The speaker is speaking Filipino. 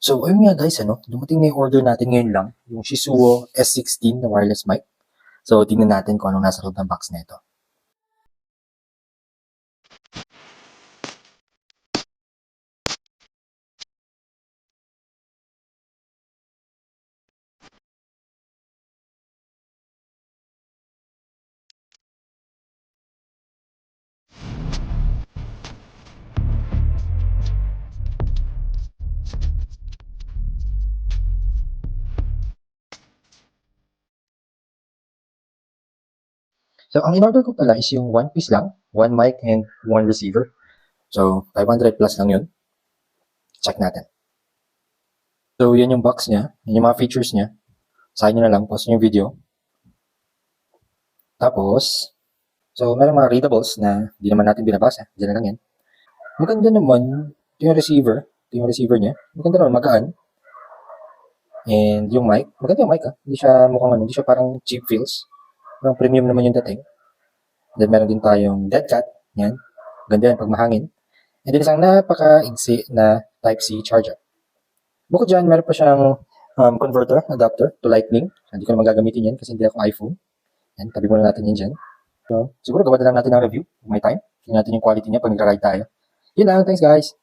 So, ayun nga guys, dumating na yung order natin ngayon lang, yung Shisuo S16 na wireless mic. So, tingnan natin kung anong nasa loob ng box na ito. So, ang in-order ko pala is yung one piece lang, one mic and one receiver. So, 500 plus lang yun. Check natin. So, yan yung box niya, yan yung mga features niya. Sa inyo na lang, pause yung video. Tapos, so, meron mga readables na hindi naman natin binabasa. Diyan na lang yan. Maganda naman, ito yung receiver. Ito yung receiver niya. Maganda naman, magaan. And yung mic, maganda yung mic Hindi siya mukhang hindi siya parang cheap feels. Parang premium naman yung dating. Then meron din tayong dead cat. Yan. Ganda yan pag mahangin. And then isang napaka-igsi na Type-C charger. Bukod dyan, meron pa siyang converter, adapter to Lightning. Hindi ko naman gagamitin yan kasi hindi ako iPhone. Yan, tabi muna natin yan dyan. So, siguro gawa na lang natin ng review. May time. Tingnan natin yung quality niya pag nagra-ride tayo. Yun lang. Thanks guys.